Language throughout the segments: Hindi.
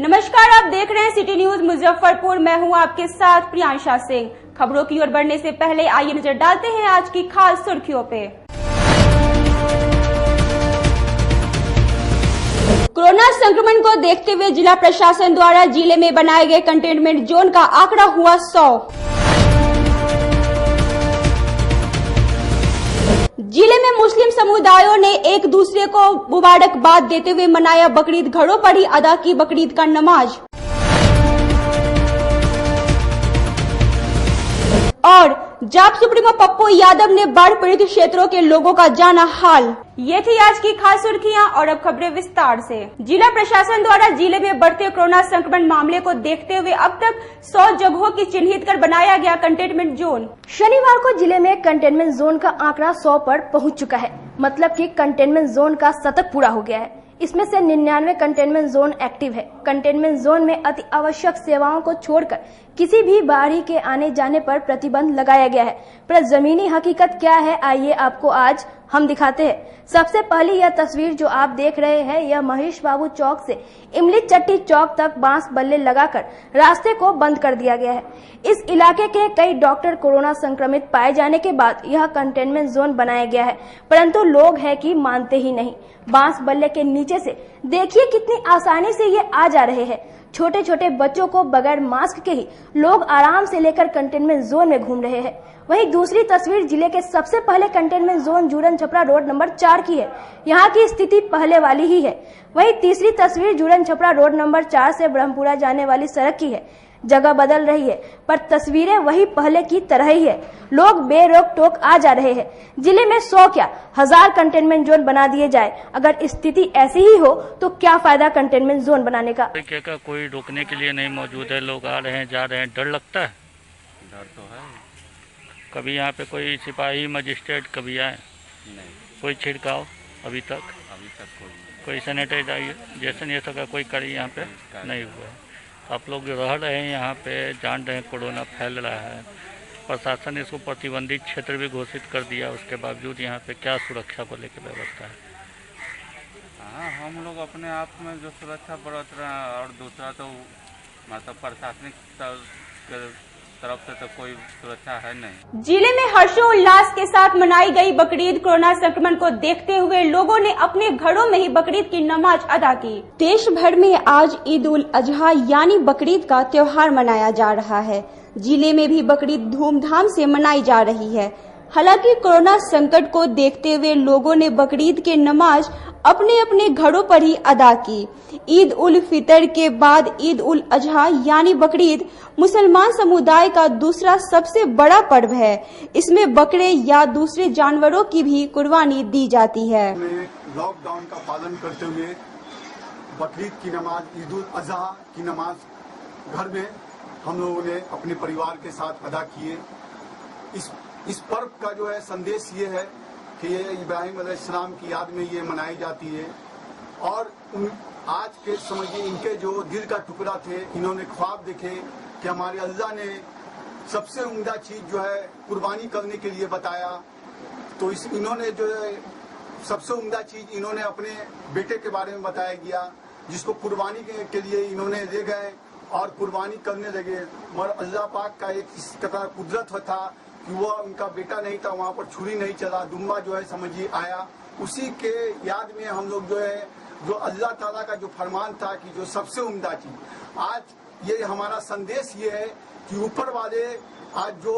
नमस्कार, आप देख रहे हैं सिटी न्यूज मुजफ्फरपुर। मैं हूं आपके साथ प्रियांशा सिंह। खबरों की ओर बढ़ने से पहले आइए नजर डालते हैं आज की खास सुर्खियों पे। कोरोना संक्रमण को देखते हुए जिला प्रशासन द्वारा जिले में बनाए गए कंटेनमेंट जोन का आंकड़ा हुआ 100। जिले में मुस्लिम समुदायों ने एक दूसरे को मुबारकबाद देते हुए मनाया बकरीद। घरों पर ही अदा की बकरीद का नमाज। और जाप सुप्रीमो पप्पू यादव ने बाढ़ पीड़ित क्षेत्रों के लोगों का जाना हाल। ये थी आज की खास सुर्खियां और अब खबरें विस्तार से। जिला प्रशासन द्वारा जिले में बढ़ते कोरोना संक्रमण मामले को देखते हुए अब तक 100 जगहों की चिन्हित कर बनाया गया कंटेनमेंट जोन। शनिवार को जिले में कंटेनमेंट जोन का आंकड़ा 100 पर पहुंच चुका है। मतलब कि कंटेनमेंट जोन का शतक पूरा हो गया है। इसमें से 99 कंटेनमेंट जोन एक्टिव है। कंटेनमेंट जोन में अति आवश्यक सेवाओं को छोड़कर किसी भी बाहरी के आने जाने पर प्रतिबंध लगाया गया है। पर जमीनी हकीकत क्या है, आइए आपको आज हम दिखाते हैं। सबसे पहली यह तस्वीर जो आप देख रहे हैं, यह महेश बाबू चौक से इमली चट्टी चौक तक बांस बल्ले लगाकर रास्ते को बंद कर दिया गया है। इस इलाके के कई डॉक्टर कोरोना संक्रमित पाए जाने के बाद यह कंटेनमेंट जोन बनाया गया है, परंतु लोग हैं कि मानते ही नहीं। बांस बल्ले के नीचे से देखिए कितनी आसानी से ये आ जा रहे हैं। छोटे छोटे बच्चों को बगैर मास्क के ही लोग आराम से लेकर कंटेनमेंट जोन में घूम रहे हैं। वहीं दूसरी तस्वीर जिले के सबसे पहले containment zone Juran Chhapra road number 4 की है। यहाँ की स्थिति पहले वाली ही है। वहीं तीसरी तस्वीर जूरन छपरा रोड नंबर 4 से ब्रह्मपुरा जाने वाली सड़क की है। जगह बदल रही है पर तस्वीरें वही पहले की तरह ही है। लोग बेरोक टोक आ जा रहे हैं। जिले में 100 क्या 1000 कंटेनमेंट जोन बना दिए जाए। अगर स्थिति ऐसी ही हो तो क्या फायदा कंटेनमेंट जोन बनाने का। कोई रोकने के लिए नहीं मौजूद है। लोग आ रहे हैं, जा रहे हैं। डर लगता है? डर तो है। कभी यहाँ पे कोई सिपाही मजिस्ट्रेट कभी आए? नहीं। कोई छिड़काव अभी तक कोई सैनिटाइजेशन ये सब कोई करी यहाँ पे नहीं हुआ है। आप लोग रह रहे हैं यहाँ पे, जान रहे हैं कोरोना फैल रहा है। प्रशासन ने इसको प्रतिबंधित क्षेत्र भी घोषित कर दिया, उसके बावजूद यहाँ पे क्या सुरक्षा को लेकर व्यवस्था है? हाँ, हम लोग अपने आप में जो सुरक्षा बरत रहे हैं और दूसरा तो मतलब प्रशासनिक तरफ से तो कोई सुरक्षा है नहीं। जिले में हर्षोल्लास के साथ मनाई गई बकरीद। कोरोना संक्रमण को देखते हुए लोगों ने अपने घरों में ही बकरीद की नमाज अदा की। देश भर में आज ईद उल अजहा यानी बकरीद का त्योहार मनाया जा रहा है। जिले में भी बकरीद धूमधाम से मनाई जा रही है। हालांकि कोरोना संकट को देखते हुए लोगों ने बकरीद के नमाज अपने अपने घरों पर ही अदा की। ईद उल फितर के बाद ईद उल अजहा यानी बकरीद मुसलमान समुदाय का दूसरा सबसे बड़ा पर्व है। इसमें बकरे या दूसरे जानवरों की भी कुर्बानी दी जाती है। लॉकडाउन का पालन करते हुए बकरीद की नमाज, ईद उल अजहा की नमाज घर में हम लोगों ने अपने परिवार के साथ अदा किए। इस पर्व का जो है संदेश ये है कि ये इब्राहिम अलैहिस्सलाम की याद में ये मनाई जाती है। और आज के समझिए इनके जो दिल का टुकड़ा थे, इन्होंने ख्वाब देखे कि हमारे अल्लाह ने सबसे उम्दा चीज जो है कुर्बानी करने के लिए बताया। तो इन्होंने जो है सबसे उम्दा चीज इन्होंने अपने बेटे के बारे में बताया गया, जिसको कुर्बानी के लिए इन्होंने ले गए और कुर्बानी करने लगे। मगर अल्लाह पाक का एक इस कदर कुदरत था कि वो उनका बेटा नहीं था, वहाँ पर छुरी नहीं चला, दुम्बा जो है समझिए आया। उसी के याद में हम लोग जो है जो अल्लाह ताला का जो फरमान था कि जो सबसे उम्दा चीज, आज ये हमारा संदेश ये है कि ऊपर वाले आज जो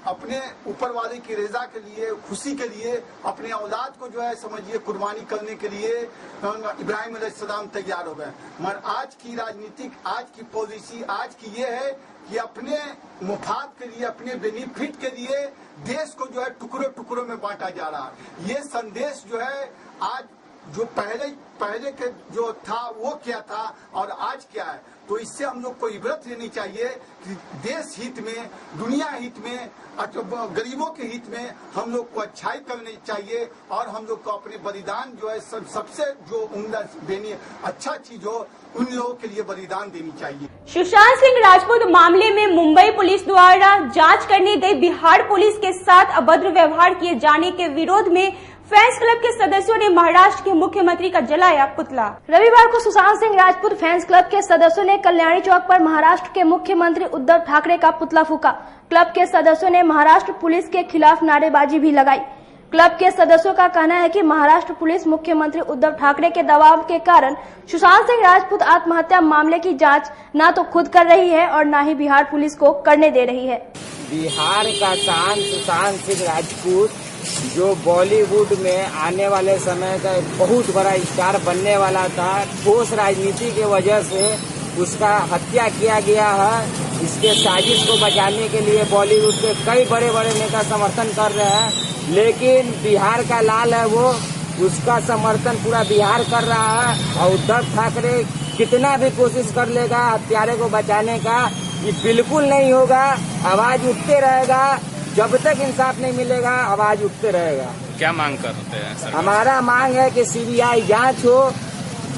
अपने ऊपर वाले की रजा के लिए, खुशी के लिए अपने औलाद को जो है समझिए कुर्बानी करने के लिए इब्राहिम अलैहिस्सलाम तैयार हो गए। मगर आज की राजनीतिक, आज की पॉलिसी आज की ये है कि अपने मुफाद के लिए, अपने बेनिफिट के लिए देश को जो है टुकड़ों टुकड़ों में बांटा जा रहा है। ये संदेश जो है आज जो पहले के जो था वो क्या था और आज क्या है, तो इससे हम लोग को इबरत लेनी चाहिए कि देश हित में, दुनिया हित में, गरीबों के हित में हम लोग को अच्छाई करनी चाहिए और हम लोग को अपने बलिदान जो है सबसे जो उम्दा देनी अच्छा चीज हो उन लोगों के लिए बलिदान देनी चाहिए। सुशांत सिंह राजपूत मामले में मुंबई पुलिस द्वारा जांच करने गई बिहार पुलिस के साथ अभद्र व्यवहार किए जाने के विरोध में फैंस क्लब के सदस्यों ने महाराष्ट्र के मुख्यमंत्री का जलाया पुतला। रविवार को सुशांत सिंह राजपूत फैंस क्लब के सदस्यों ने कल्याणी चौक पर महाराष्ट्र के मुख्यमंत्री उद्धव ठाकरे का पुतला फूका। क्लब के सदस्यों ने महाराष्ट्र पुलिस के खिलाफ नारेबाजी भी लगाई। क्लब के सदस्यों का कहना है कि महाराष्ट्र पुलिस मुख्यमंत्री उद्धव ठाकरे के दबाव के कारण सुशांत सिंह राजपूत आत्महत्या मामले की जांच न तो खुद कर रही है और न ही बिहार पुलिस को करने दे रही है। बिहार का शान सुशांत सिंह राजपूत जो बॉलीवुड में आने वाले समय का एक बहुत बड़ा स्टार बनने वाला था, ठोस राजनीति की वजह से उसका हत्या किया गया है। इसके साजिश को बचाने के लिए बॉलीवुड के कई बड़े बड़े नेता समर्थन कर रहे हैं, लेकिन बिहार का लाल है वो, उसका समर्थन पूरा बिहार कर रहा है। और उद्धव ठाकरे कितना भी कोशिश कर लेगा हत्यारे को बचाने का, ये बिल्कुल नहीं होगा। आवाज उठते रहेगा, जब तक इंसाफ नहीं मिलेगा आवाज उठते रहेगा। क्या मांग करते हैं सर? हमारा मांग है कि सीबीआई जांच हो,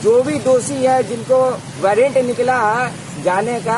जो भी दोषी है जिनको वारंट निकला है जाने का,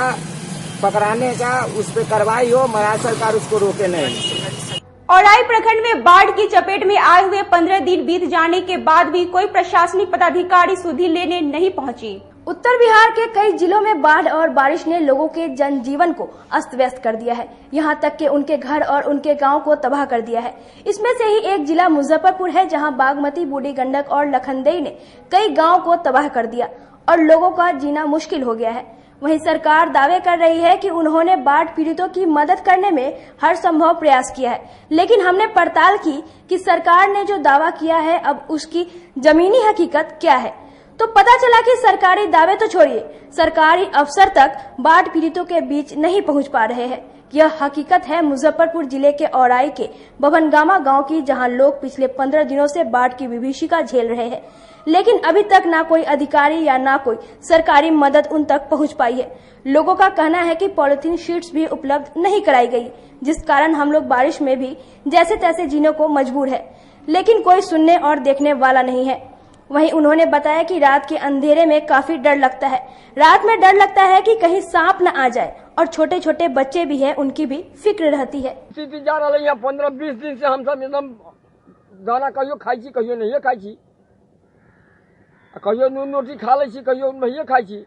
पकड़ाने का, उस पर कार्रवाई हो। महाराष्ट्र सरकार उसको रोके नहीं। औराई प्रखंड में बाढ़ की चपेट में आए हुए 15 दिन बीत जाने के बाद भी कोई प्रशासनिक पदाधिकारी सुधि लेने नहीं पहुंची। उत्तर बिहार के कई जिलों में बाढ़ और बारिश ने लोगों के जनजीवन को अस्त व्यस्त कर दिया है। यहाँ तक कि उनके घर और उनके गांव को तबाह कर दिया है। इसमें से ही एक जिला मुजफ्फरपुर है, जहां बागमती, बूढ़ी गंडक और लखनदेई ने कई गांव को तबाह कर दिया और लोगों का जीना मुश्किल हो गया है। वहीं सरकार दावे कर रही है कि उन्होंने बाढ़ पीड़ितों की मदद करने में हर संभव प्रयास किया है, लेकिन हमने पड़ताल की कि सरकार ने जो दावा किया है अब उसकी जमीनी हकीकत क्या है, तो पता चला कि सरकारी दावे तो छोड़िए, सरकारी अफसर तक बाढ़ पीड़ितों के बीच नहीं पहुंच पा रहे हैं। यह हकीकत है मुजफ्फरपुर जिले के औराई के बभनगामा गांव की, जहां लोग पिछले 15 दिनों से बाढ़ की विभीषिका झेल रहे हैं, लेकिन अभी तक ना कोई अधिकारी या ना कोई सरकारी मदद उन तक पहुंच पाई है। लोगों का कहना है कि पॉलिथीन शीट्स भी उपलब्ध नहीं कराई गई, जिस कारण हम लोग बारिश में भी जैसे तैसे जीने को मजबूर है, लेकिन कोई सुनने और देखने वाला नहीं है। वहीं उन्होंने बताया कि रात के अंधेरे में काफी डर लगता है। रात में डर लगता है कि कहीं सांप न आ जाए, और छोटे छोटे बच्चे भी हैं, उनकी भी फिक्र रहती है। स्थिति जा रहा है 15-20 दिन से हम सब एकदम दाना कहियो खाई छी, कहियो नहीं खाई छी, कहियो नून रोटी खा लै छी, कहियो नहीं खाई छी,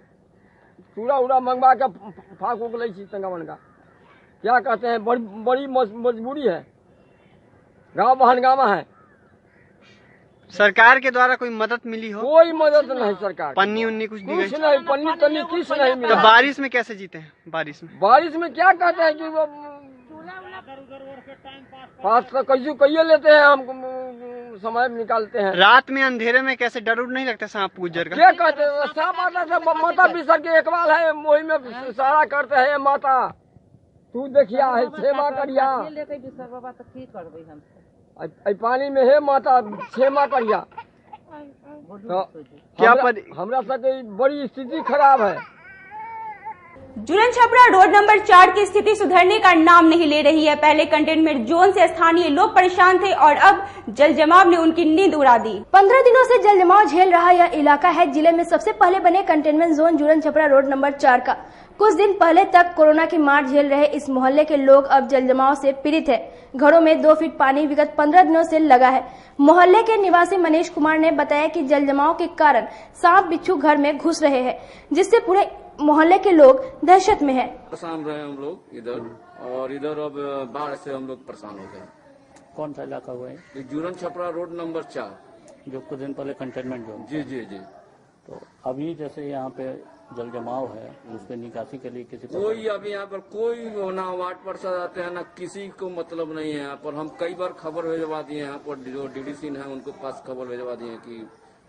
चूड़ा उड़ा मंगवा के फाक उक लै छी तंगा मनगा। क्या कहते हैं, बड़ी मजबूरी है, गाँव बहनगामा है। सरकार के द्वारा कोई मदद मिली हो? कोई मदद नहीं सरकार, पन्नी उन्नी कुछ दी गई? कुछ नहीं, पन्नी तन्नी कुछ नहीं मिला। तो बारिश में कैसे जीते हैं? बारिश में क्या कहते हैं कि वो पास का कहिए लेते हैं, हम समय निकालते हैं। रात में अंधेरे में कैसे डर उड़ नहीं लगता सांप गुजर का? क्या कहते हैं, सांप आता था, माता बिसर के एकवाल है, वही में सारा करते हैं। माता तू देखिया है, क्षेमा करिया, पानी में है माता, क्षेमा करिया। तो हमरा सबके बड़ी स्थिति खराब है। जुरन छपरा रोड नंबर 4 की स्थिति सुधरने का नाम नहीं ले रही है। पहले कंटेनमेंट जोन से स्थानीय लोग परेशान थे और अब जल जमाव ने उनकी नींद उड़ा दी। 15 दिनों से जल जमाव झेल रहा यह इलाका है जिले में सबसे पहले बने containment zone Juran Chhapra road number 4 का। कुछ दिन पहले तक कोरोना की मार झेल रहे इस मोहल्ले के लोग अब जल जमाव से पीड़ित है। घरों में 2 फीट पानी विगत 15 दिनों से लगा है। मोहल्ले के निवासी मनीष कुमार ने बताया कि जल जमाव के कारण सांप बिच्छू घर में घुस रहे हैं, जिससे पूरे मोहल्ले के लोग दहशत में हैं। परेशान रहे हम लोग इधर, और इधर अब बाढ़ से हम लोग परेशान हो गए। कौन सा इलाका हुआ है? जुरन छपरा रोड नंबर 4, जो कुछ दिन पहले कंटेनमेंट जोन। जी जी जी। तो अभी जैसे यहाँ पे जल जमाव है, उस पर निकासी के लिए किसी कोई अभी यहाँ पर कोई ना वार्ड पार्षद आते हैं, ना किसी को मतलब नहीं है यहाँ पर। हम कई बार खबर भेजवा दिए, यहाँ पर जो डीडीसी है उनको पास खबर भेजवा दिए कि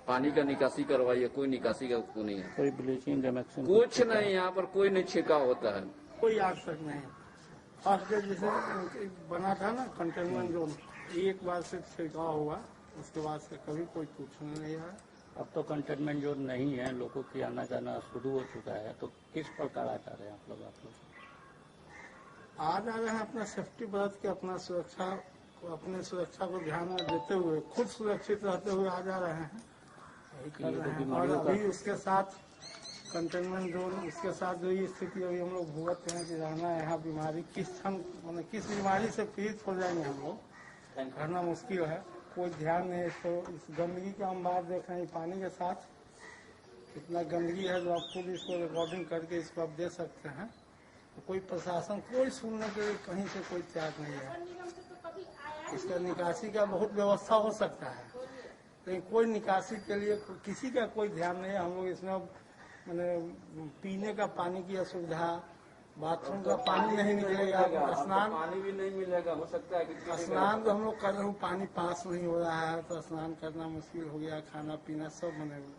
पानी का निकासी करवाइए, कोई निकासी का को नहीं है। कोई ब्लीचिंग कुछ नहीं, यहाँ पर कोई नहीं छिड़काव होता है, कोई आज तक नहीं। फर्स्ट डे जैसे बना था ना कंटेनमेंट जोन, एक बार से छिड़काव हुआ, उसके बाद से कभी कोई पूछने नहीं आया। अब तो कंटेनमेंट जोन नहीं है, लोगों की आना जाना शुरू हो चुका है, तो किस प्रकार आ जा रहे हैं आप लोग? आ जा रहे हैं अपना सेफ्टी बरत के, अपने सुरक्षा को ध्यान में देते हुए, खुद सुरक्षित रहते हुए आ जा रहे हैं। और अभी उसके साथ कंटेनमेंट जोन, उसके साथ जो ये स्थिति अभी हम लोग भुगत रहे हैं कि रहना यहाँ बीमारी किस बीमारी से पीड़ित हो जाएंगे हम लोग, रहना मुश्किल है। कोई ध्यान नहीं है। तो इस गंदगी का हम बात देख रहे हैं, पानी के साथ इतना गंदगी है जो आप खुद इसको रिकॉर्डिंग करके इसको आप दे सकते हैं। तो कोई प्रशासन कोई सुनने के लिए कहीं से कोई तैयार नहीं है। इसका निकासी का बहुत व्यवस्था हो सकता है, लेकिन कोई निकासी के लिए किसी का कोई ध्यान नहीं है। हम लोग इसमें मैंने पीने का पानी की असुविधा, बाथरूम का पानी नहीं निकलेगा, स्नान पानी भी नहीं मिलेगा, हो सकता है कि स्नान तो हम लोग कर रहे हैं, पानी पास नहीं हो रहा है तो स्नान करना मुश्किल हो गया। खाना पीना सब बने हुए,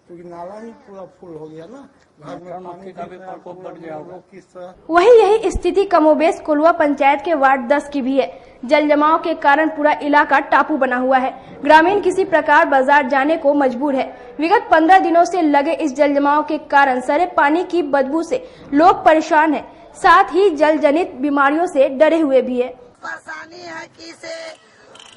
क्योंकि नाला ही पूरा फुल हो गया ना, घर में पानी का भी प्रकोप बढ़ गया। लोग किस तरह वहीं यही स्थिति कमोबेश कोल्हुआ पंचायत के वार्ड 10 की भी है। जल जमाव के कारण पूरा इलाका टापू बना हुआ है। ग्रामीण किसी प्रकार बाजार जाने को मजबूर है। विगत 15 दिनों से लगे इस जल जमाव के कारण सड़े पानी की बदबू से लोग परेशान हैं, साथ ही जल जनित बीमारियों से डरे हुए भी है। परेशानी है कि से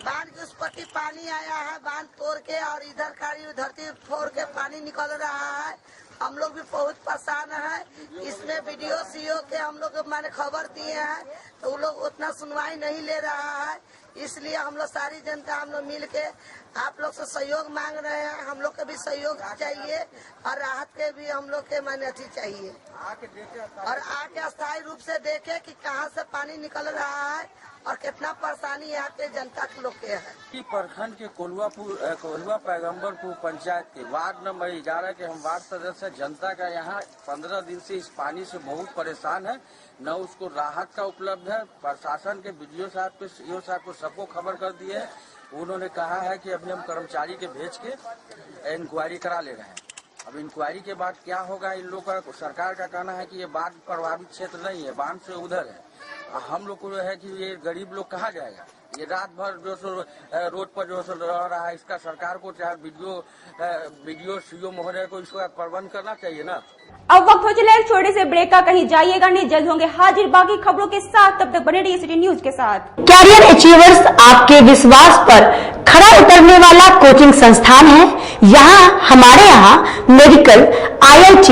बांध के उस पट्टी पानी आया है, बांध तोड़ के और इधर खाड़ी धरती फोड़ के पानी निकल रहा है। हम लोग भी बहुत परेशान है। इसमें वीडियो सीओ के हम लोग मैंने खबर दिए हैं, तो वो लोग उतना सुनवाई नहीं ले रहा है। इसलिए हम लोग सारी जनता हम लोग मिल के आप लोग से सहयोग मांग रहे हैं। हम लोग के भी सहयोग चाहिए और राहत के भी हम लोग के मान्यता चाहिए, और आके स्थायी रूप से देखे कि कहाँ से पानी निकल रहा है और कितना परेशानी यहाँ के जनता के लोग के है। प्रखंड के कोल्हुआ पैगम्बरपुर पंचायत के वार्ड नंबर 11 के हम वार्ड सदस्य, जनता का यहाँ 15 दिन से इस पानी से बहुत परेशान है। न उसको राहत का उपलब्ध है। प्रशासन के बीडीओ साहब को, सीओ साहब को सबको खबर कर दिए है। उन्होंने कहा है कि अभी हम कर्मचारी के भेज के इंक्वायरी करा ले रहे हैं। अब इंक्वायरी के बाद क्या होगा, इन लोग का सरकार का कहना है कि ये बाढ़ प्रभावित क्षेत्र नहीं है, बांध से उधर है। हम लोग को है कि ये गरीब लोग कहाँ जाएगा, ये रात भर जो सो रोड पर जो सो रह रहा है। इसका सरकार को चाहे वीडियो सीओ महोदय को इसका प्रबंध करना चाहिए ना। अब वक्त हो चला एक छोटे से ब्रेक का, कहीं जाइएगा नहीं, जल्द होंगे हाजिर बाकी खबरों के साथ। तब तक बने रहिए सिटी न्यूज के साथ। कैरियर अचीवर्स आपके विश्वास पर खरा उतरने वाला कोचिंग संस्थान है। हमारे यहाँ मेडिकल, IIT,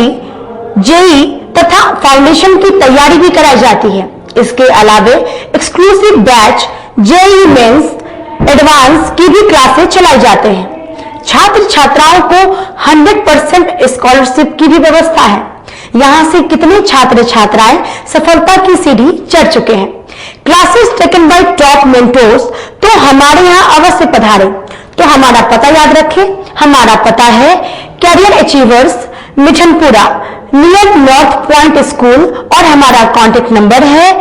JEE तथा फाउंडेशन की तैयारी भी कराई जाती है। इसके अलावे exclusive batch JEE mains, advance की भी क्लासेस चलाई जाते हैं। छात्र छात्राओं को 100% स्कॉलरशिप की भी व्यवस्था है। यहाँ से कितने छात्र छात्राएं सफलता की सीढ़ी चढ़ चुके हैं। Classes taken by top mentors, तो हमारे यहाँ अवश्य पधारें। तो हमारा पता याद रखें, हमारा पता है career achievers, Mithanpura, near North Point School, और हमारा कॉन्टेक्ट नंबर है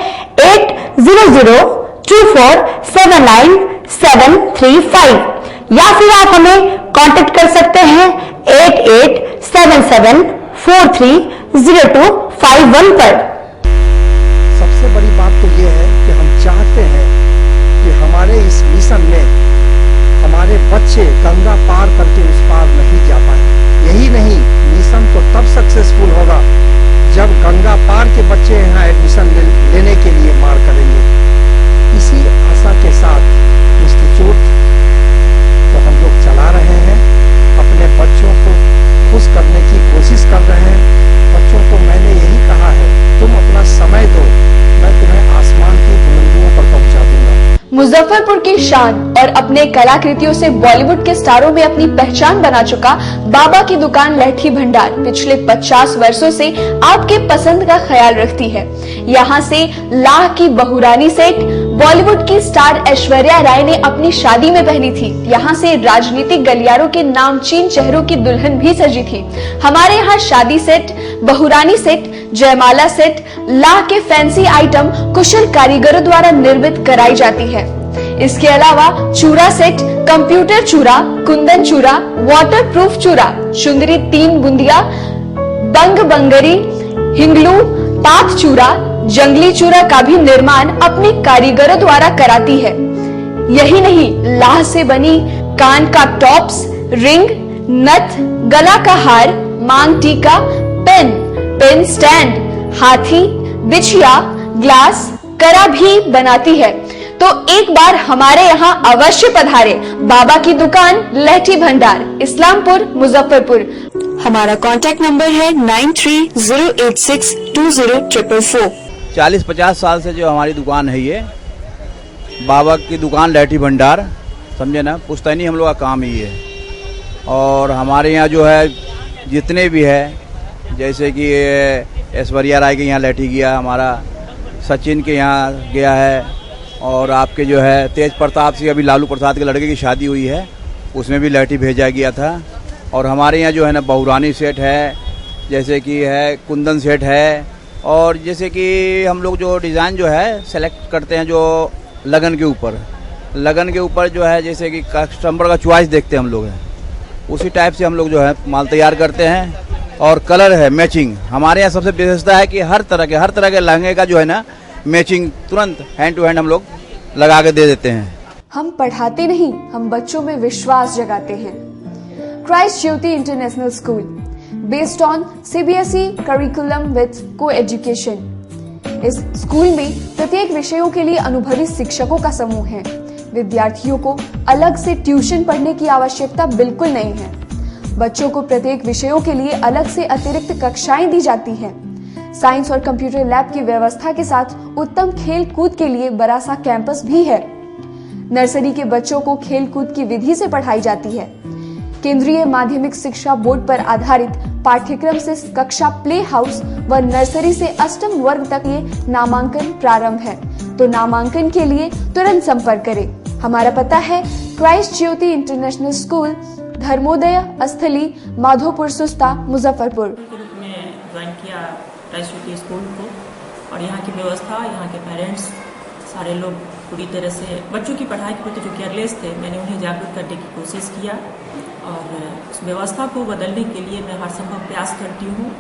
8002479735, या फिर आप हमें कांटेक्ट कर सकते हैं 8877430251 पर। सबसे बड़ी बात तो ये है कि हम चाहते हैं कि हमारे इस मिशन में हमारे बच्चे गंगा पार करके उस पार नहीं जा पाए। यही नहीं, मिशन तो तब सक्सेसफुल होगा जब गंगा पार के बच्चे यहाँ एडमिशन लेने के लिए मार करेंगे। इसी आशा के साथ इंस्टीट्यूट को हम लोग चला रहे हैं, अपने बच्चों को खुश करने की कोशिश कर रहे हैं। बच्चों को मैंने यही कहा है, तुम अपना समय दो, मैं तुम्हें आसमान की बुलंदियों पर पहुंचा दूंगा। मुजफ्फरपुर की शान और अपने कलाकृतियों से बॉलीवुड के स्टारों में अपनी पहचान बना चुका बाबा की दुकान लहठी भंडार पिछले 50 वर्षों से आपके पसंद का ख्याल रखती है। यहाँ से लाह की बहुरानी सेट बॉलीवुड की स्टार ऐश्वर्या राय ने अपनी शादी में पहनी थी। यहाँ से राजनीतिक गलियारों के नामचीन चेहरों की दुल्हन भी सजी थी। हमारे यहाँ शादी सेट, बहुरानी सेट, जयमाला सेट, लाह के फैंसी आइटम कुशल कारीगरों द्वारा निर्मित कराई जाती है। इसके अलावा चूड़ा सेट, कंप्यूटर चूड़ा, कुंदन चूड़ा, वाटरप्रूफ चूड़ा, चुंदरी 3 बुंदिया, बंग बंगरी, हिंगलू, पात चूड़ा, जंगली चूड़ा का भी निर्माण अपनी कारीगरों द्वारा कराती है। यही नहीं, लाह से बनी कान का टॉप्स, रिंग, नथ, गला का हार, मांग टीका, पेन स्टैंड, हाथी, बिछिया, ग्लास, करा भी बनाती है। तो एक बार हमारे यहाँ अवश्य पधारे। बाबा की दुकान लहठी भंडार, इस्लामपुर, मुजफ्फरपुर। हमारा कॉन्टेक्ट नंबर है 9308620444। 40-50 साल से जो हमारी दुकान है, ये बाबा की दुकान लहठी भंडार समझे ना, पुश्तैनी हम लोग का काम ही है। और हमारे यहाँ जो है जितने भी है, जैसे कि ऐश्वर्या राय के यहाँ लैठी गया, हमारा सचिन के यहाँ गया है, और आपके जो है तेज प्रताप सिंह, अभी लालू प्रसाद के लड़के की शादी हुई है, उसमें भी लैठी भेजा गया था। और हमारे यहाँ जो है ना बहुरानी सेठ है, जैसे कि है कुंदन सेठ है, और जैसे कि हम लोग जो डिज़ाइन जो है सेलेक्ट करते हैं जो लगन के ऊपर जो है, जैसे कि कस्टमर का चॉइस देखते हैं हम लोग हैं, उसी टाइप से हम लोग जो है माल तैयार करते हैं। और कलर है मैचिंग, हमारे यहाँ सबसे विशेषता है कि हर तरह के लहंगे का जो है ना मैचिंग तुरंत हैंड टू हैंड हम लोग लगा के दे देते हैं। हम पढ़ाते नहीं, हम बच्चों में विश्वास जगाते हैं। Christ Jyoti International School, based on CBSE curriculum with co-education. इस स्कूल में प्रत्येक विषयों के लिए अनुभवी शिक्षकों का समूह है। विद्यार्थियों को अलग से ट्यूशन पढ़ने की आवश्यकता बिल्कुल नहीं है। बच्चों को प्रत्येक विषयों के लिए अलग से अतिरिक्त कक्षाएं दी जाती हैं। साइंस और कंप्यूटर लैब की व्यवस्था के साथ उत्तम खेल कूद के लिए बड़ा सा कैंपस भी है। नर्सरी के बच्चों को खेल कूद की विधि से पढ़ाई जाती है। केंद्रीय माध्यमिक शिक्षा बोर्ड पर आधारित पाठ्यक्रम से कक्षा प्ले हाउस व नर्सरी से अष्टम वर्ग तक ये नामांकन प्रारंभ है। तो नामांकन के लिए तुरंत संपर्क करें। हमारा पता है Christ Jyoti International school, Dharmodaya स्थली, माधोपुर सुस्ता, मुजफ्फरपुर। ज्वाइन किया क्राइस्ट ज्योति स्कूल को, और यहाँ की व्यवस्था, यहाँ के पेरेंट्स सारे लोग पूरी तरह से बच्चों की पढ़ाई के प्रति जो केयरलेस थे, मैंने उन्हें जागरूक करने की कोशिश किया, और उस व्यवस्था को बदलने के लिए मैं हर संभव प्रयास करती हूँ।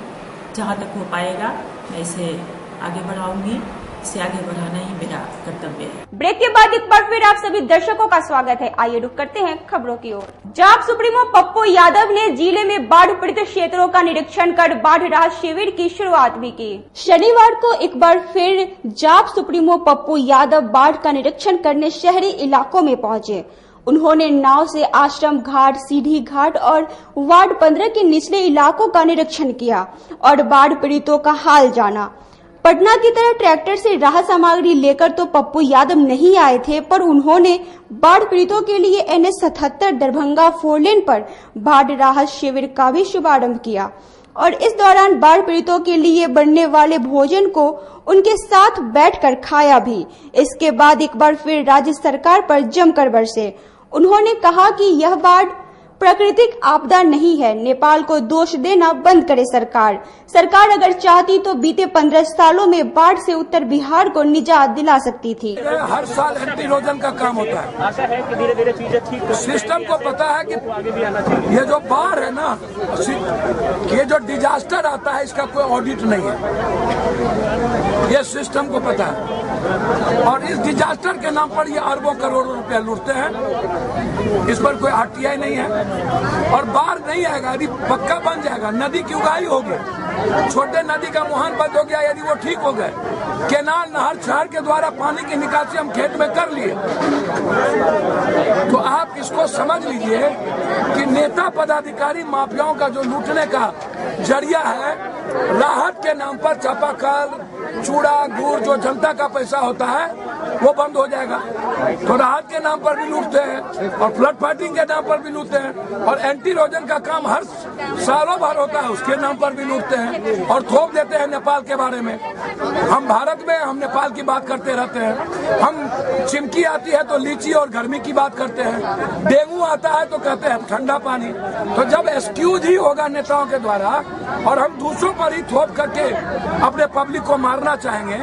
जहाँ तक हो पाएगा मैं इसे आगे बढ़ाऊंगी, इसे आगे बढ़ाना ही मेरा कर्तव्य है। ब्रेक के बाद एक बार फिर आप सभी दर्शकों का स्वागत है। आइए रुक करते हैं खबरों की ओर। जाप सुप्रीमो पप्पू यादव ने जिले में बाढ़ पीड़ित क्षेत्रों का निरीक्षण कर बाढ़ राहत शिविर की शुरुआत भी की। शनिवार को एक बार फिर जाप सुप्रीमो पप्पू यादव बाढ़ का निरीक्षण करने शहरी इलाकों में पहुंचे। उन्होंने नाव से आश्रम घाट, सीढ़ी घाट और वार्ड 15 के निचले इलाकों का निरीक्षण किया और बाढ़ पीड़ितों का हाल जाना। पटना की तरह ट्रैक्टर से राहत सामग्री लेकर तो पप्पू यादव नहीं आए थे, पर उन्होंने बाढ़ पीड़ितों के लिए NH 77 दरभंगा 4 लेन पर बाढ़ राहत शिविर का भी शुभारंभ किया और इस दौरान बाढ़ पीड़ितों के लिए बनने वाले भोजन को उनके साथ बैठकर खाया भी। इसके बाद एक बार फिर राज्य सरकार पर जमकर बरसे। उन्होंने कहा कि यह बाढ़ प्राकृतिक आपदा नहीं है, नेपाल को दोष देना बंद करे सरकार। सरकार अगर चाहती तो बीते 15 सालों में बाढ़ से उत्तर बिहार को निजात दिला सकती थी। हर साल एंटीरोजन का काम होता है। आशा है कि धीरे-धीरे चीजें ठीक हो। सिस्टम को पता है कि ये जो बाढ़ है ना, ये जो डिजास्टर आता है, इसका कोई ऑडिट नहीं है, ये सिस्टम को पता है। और इस डिजास्टर के नाम पर ये अरबों करोड़ों रुपया लूटते हैं। इस पर कोई RTI नहीं है। और बाढ़ नहीं आएगा, यदि पक्का बन जाएगा, नदी की उगाही होगी, छोटे नदी का मुहान बंद हो गया, यदि वो ठीक हो गए, केनाल नहर शहर के द्वारा पानी की निकासी हम खेत में कर लिए, तो आप इसको समझ लीजिए कि नेता पदाधिकारी माफियाओं का जो लूटने का जरिया है, राहत के नाम पर चापाकल, चूड़ा, गुड़, जो जनता का पैसा होता है वो बंद हो जाएगा। तो राहत के नाम पर भी लूटते हैं और फ्लड फाइटिंग के नाम पर भी लूटते हैं और एंटीरोजन का काम हर सालों भर होता है, उसके नाम पर भी लूटते हैं और थोप देते हैं नेपाल के बारे में। हम भारत में, हम नेपाल की बात करते रहते हैं। हम चिमकी आती है तो लीची और गर्मी की बात करते हैं, डेंगू आता है तो कहते हैं ठंडा पानी। तो जब एक्सक्यूज ही होगा नेताओं के द्वारा और हम दूसरों पर ही थोप करके अपने पब्लिक को मारना चाहेंगे,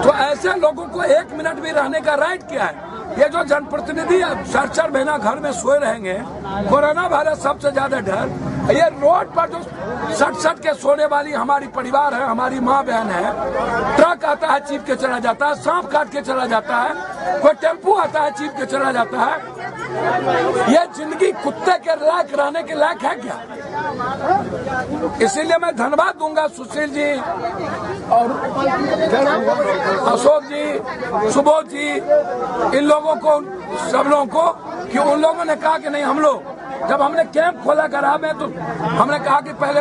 तो ऐसे लोगों को 1 मिनट भी रहने का राइट क्या है? ये जो जनप्रतिनिधि 4-4 महीना घर में सोए रहेंगे, कोरोना वायरस सबसे ज्यादा डर, ये रोड पर जो सट के सोने वाली हमारी परिवार है, हमारी माँ बहन है, ट्रक आता है चीप के चला जाता है, सांप काट के चला जाता है, कोई टेम्पू आता है चीप के चला जाता है। ये जिंदगी कुत्ते के लायक रहने के लायक है क्या? इसीलिए मैं धन्यवाद दूंगा सुशील जी और अशोक जी, सुबोध जी, इन लोगों को, सब लोगों को, कि उन लोगों ने कहा कि नहीं, हम लोग जब हमने कैंप खोला करा में, तो हमने कहा कि पहले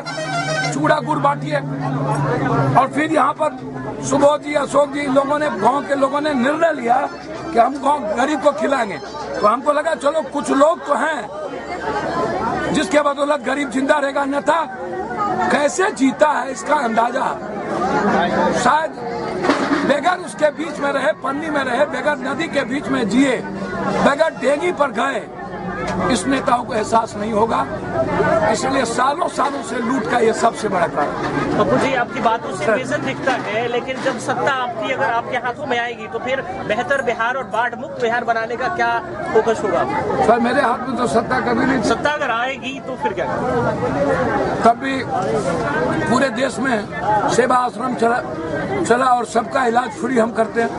चूड़ा गुड़ बांटिए और फिर यहाँ पर सुबोध जी, अशोक जी, लोगों ने, गांव के लोगों ने निर्णय लिया कि हम गांव गरीब को खिलाएंगे। तो हमको लगा चलो कुछ लोग तो हैं जिसके बदौलत गरीब जिंदा रहेगा, अन्यथा कैसे जीता है इसका अंदाजा शायद बगैर उसके बीच में रहे, पन्नी में रहे, बगैर नदी के बीच में जिए, बगैर डेंगी पर गए, इस नेताओं को एहसास नहीं होगा। इसलिए सालों सालों से लूट का ये सबसे बड़ा कारण। पप्पू जी, आपकी बातों से विजन दिखता है, लेकिन जब सत्ता आपकी अगर आपके हाथों में आएगी तो फिर बेहतर बिहार और बाढ़ मुक्त बिहार बनाने का क्या फोकस होगा? सर, मेरे हाथ में तो सत्ता कभी नहीं। सत्ता अगर आएगी तो फिर क्या तब भी पूरे देश में सेवा आश्रम चला और सबका इलाज फ्री हम करते हैं।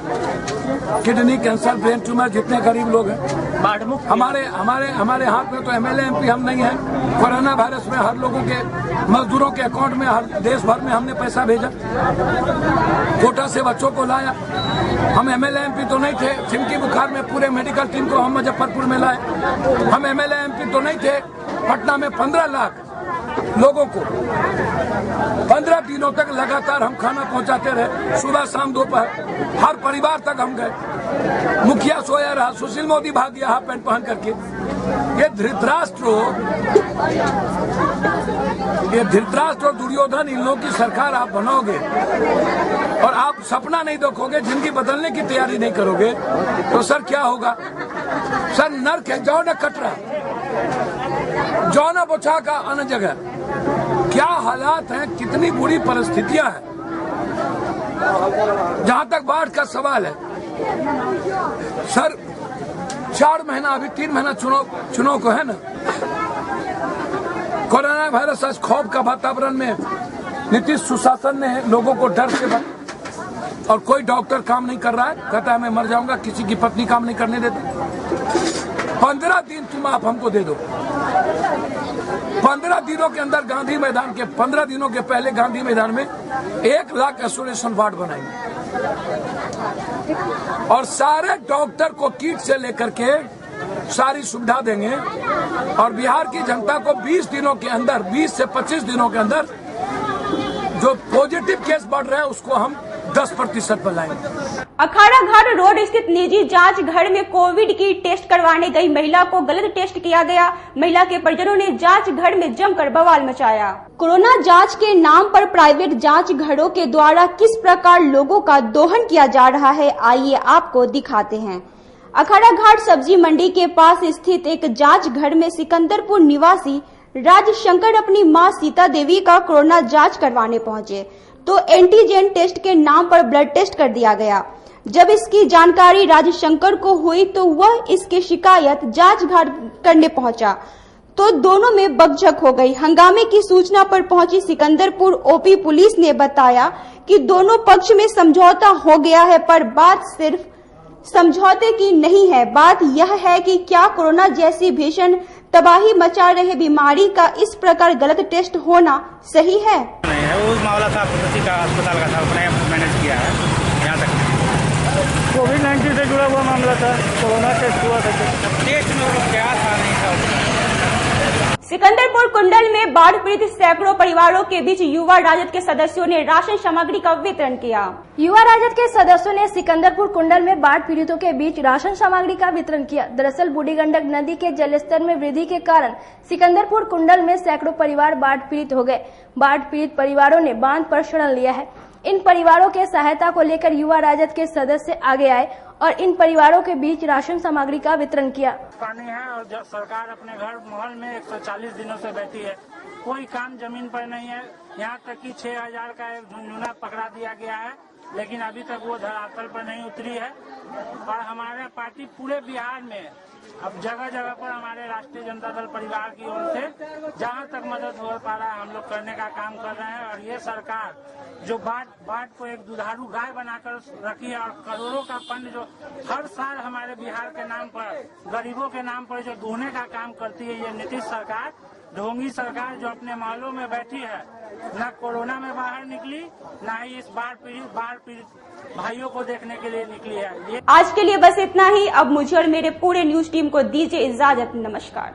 किडनी कैंसर, ब्रेन ट्यूमर, जितने गरीब लोग हैं बाढ़ मुक्त। हमारे हाथ में तो एमएलए एमपी हम नहीं है। कोरोना वायरस में हर लोगों के, मजदूरों के अकाउंट में हर देश भर में हमने पैसा भेजा, कोटा से बच्चों को लाया। हम एमएलए एमपी तो नहीं थे। चिमकी बुखार में पूरे मेडिकल टीम को हम मुजफ्फरपुर में लाए। हम एमएलए एमपी तो नहीं थे। पटना में 15 लाख लोगों को 15 दिनों तक लगातार हम खाना पहुंचाते रहे, सुबह शाम दोपहर, हर परिवार तक हम गए। मुखिया सोया रहा, सुशील मोदी भाग गया हाफ पैंट पहन करके। ये धृतराष्ट्र और दुर्योधन, इन लोगों की सरकार आप बनाओगे और आप सपना नहीं देखोगे, जिंदगी बदलने की तैयारी नहीं करोगे तो सर क्या होगा? सर नर्क है, जाओ न कटरा, जाओ न बोछा का अन्य जगह, क्या हालात हैं, कितनी बुरी परिस्थितियां हैं। जहां तक बाढ़ का सवाल है सर, 4 महीना, अभी 3 महीना चुनाव को है ना। कोरोना वायरस आज खौफ का वातावरण में नीतीश सुशासन ने लोगों को डर से और कोई डॉक्टर काम नहीं कर रहा है, कहता है मैं मर जाऊंगा, किसी की पत्नी काम नहीं करने देती। 15 दिन तुम आप हमको दे दो, 15 दिनों के अंदर गांधी मैदान के 15 दिनों के पहले गांधी मैदान में 1 लाख आइसोलेशन वार्ड बनाएंगे और सारे डॉक्टर को किट से लेकर के सारी सुविधा देंगे और बिहार की जनता को 20 दिनों के अंदर, 20 से 25 दिनों के अंदर जो पॉजिटिव केस बढ़ रहे हैं उसको हम 10% पर लाएंगे। अखाड़ा घाट रोड स्थित निजी जांच घर में कोविड की टेस्ट करवाने गई महिला को गलत टेस्ट किया गया। महिला के परिजनों ने जांच घर में जमकर बवाल मचाया। कोरोना जांच के नाम पर प्राइवेट जांच घरों के द्वारा किस प्रकार लोगों का दोहन किया जा रहा है, आइए आपको दिखाते हैं। अखाड़ा घाट सब्जी मंडी के पास स्थित एक जांच घर में सिकंदरपुर निवासी राजशंकर अपनी मां सीता देवी का कोरोना जांच करवाने पहुंचे तो एंटीजन टेस्ट के नाम पर ब्लड टेस्ट कर दिया गया। जब इसकी जानकारी राजशंकर को हुई तो वह इसकी शिकायत जांच घर करने पहुंचा तो दोनों में बकझक हो गई। हंगामे की सूचना पर पहुंची सिकंदरपुर ओपी पुलिस ने बताया कि दोनों पक्ष में समझौता हो गया है, पर बात सिर्फ समझौते की नहीं है, बात यह है कि क्या कोरोना जैसी भीषण तबाही मचा रहे बीमारी का इस प्रकार गलत टेस्ट होना सही है? नहीं है, वो मामला था किसी का अस्पताल का था, उसने मैनेज किया है। यहाँ तक कोविड-19 से जुड़ा हुआ मामला था, कोरोना टेस्ट हुआ था, टेस्ट में क्या था नहीं था। सिकंदरपुर कुंडल में बाढ़ पीड़ित सैकड़ों परिवारों के बीच युवा राजद के सदस्यों ने राशन सामग्री का वितरण किया। युवा राजद के सदस्यों ने सिकंदरपुर कुंडल में बाढ़ पीड़ितों के बीच राशन सामग्री का वितरण किया। दरअसल बूढ़ी गंडक नदी के जलस्तर में वृद्धि के कारण सिकंदरपुर कुंडल में सैकड़ों परिवार बाढ़ पीड़ित हो गए। बाढ़ पीड़ित परिवारों ने बांध पर शरण लिया है। इन परिवारों के सहायता को लेकर युवा राजद के सदस्य आगे आए और इन परिवारों के बीच राशन सामग्री का वितरण किया। पानी है और सरकार अपने घर महल में 140 दिनों से बैठी है, कोई काम जमीन पर नहीं है। यहाँ तक कि 6000 का एक झुंझुना पकड़ा दिया गया है, लेकिन अभी तक वो धरातल पर नहीं उतरी है। और हमारे पार्टी पूरे बिहार में अब जगह जगह पर हमारे राष्ट्रीय जनता दल परिवार की ओर से जहाँ तक मदद हो पा रहा है हम लोग करने का काम कर रहे हैं। और ये सरकार जो बाढ़ को एक दुधारू गाय बनाकर रखी है और करोड़ों का फंड जो हर साल हमारे बिहार के नाम पर, गरीबों के नाम पर जो ढूंढने का काम करती है, ये नीतीश सरकार, ढोंगी सरकार जो अपने महलों में बैठी है, न कोरोना में बाहर निकली, न ही इस बाढ़ पीड़ित भाइयों को देखने के लिए निकली है। आज के लिए बस इतना ही। अब मुझे और मेरे पूरे न्यूज टीम को दीजिए इजाजत। नमस्कार।